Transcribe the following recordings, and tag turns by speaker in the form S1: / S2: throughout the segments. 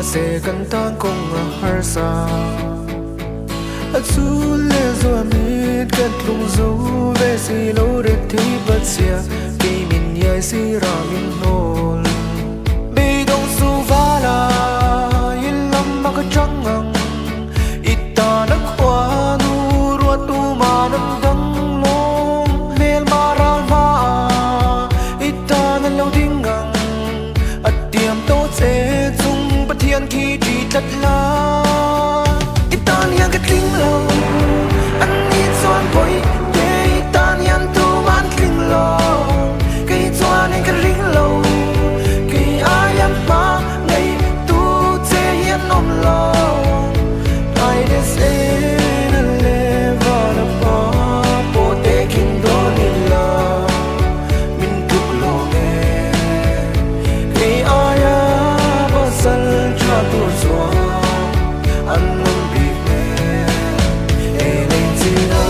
S1: se kan tang kong a har sa chu le zo mi kan tlung zo ve si lo re thi bat sia ki min yai si ra min hol be dong su va la yin lam ma ka chang ang ita na kwa nu ro tu ma nam dang long mel ma ra ma ita na lo ding ang at tiam to che chung pa thian khi tri tat la ita niang ka tling lo an ni chuan poi te ita nian tu man tling lo kai chuan en ka ring lo kai ayam pa ngai tu che hian nom lo ai de se na le va na pa po te kin do ni la min tu lo me kai aya ba sal cha tu so an nom bi me e le ti na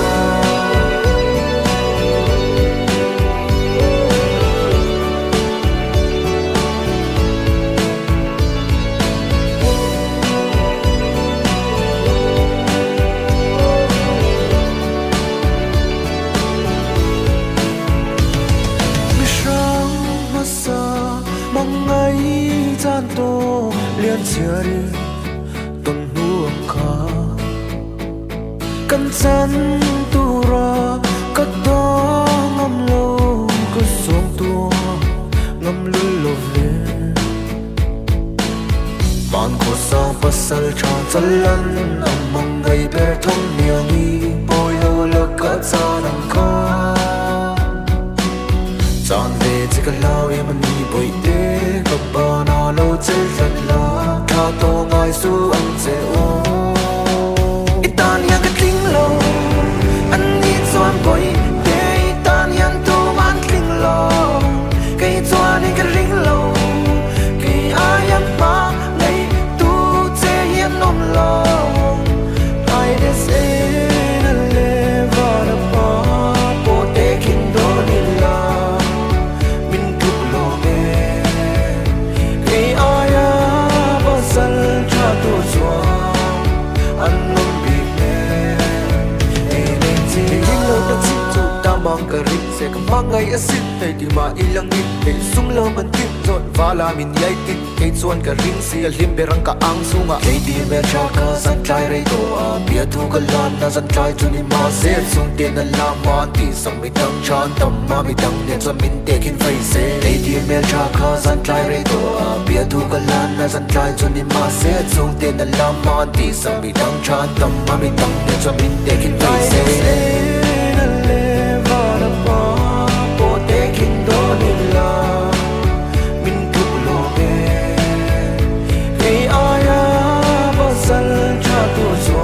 S1: mi shang ma sa mong ai chan to lian chia ri ton nuông kha kan chan tu ra ka to ngam lo ka song tu ngam lu lo le man ko sa pasal cha chalan among gai be thong niang i boy lo lo ka cha nang kha chan ve chi ka lao em ni boy te ka ba na lo chel lat la tha to ngai su ang che o itania ka tling lo an ni chuan boy te itanian tu man tling lo kai chuan en ka ring lo kai ayam pa ngai tu che hian nom lo ai de se na le va na pa po te kin do ni la min tu lo me kai aya ba sal cha tu so an nom bi me e le ti king lo ta chi tu ta mang ka ri se ka mangai asit te di ma ilang ni te sum lo man tin zot wala min yai tin ke chuan ka ring si al him berang ka ang sunga ke di me cha ka san trai re to a bia thu ka lan na san trai tu ni ma se sung te na la ma ti sang mi tang chan tam ma mi tang ne cho min te kin fai se ke di me cha ka san trai re to a bia thu ka lan na san trai tu ni ma se sung te na la ma ti sang mi tang chan tam ma mi tang ne cho min te kin fai se na le va na pa po te kin do ni la min tu lo me kai aya ba sal cha tu so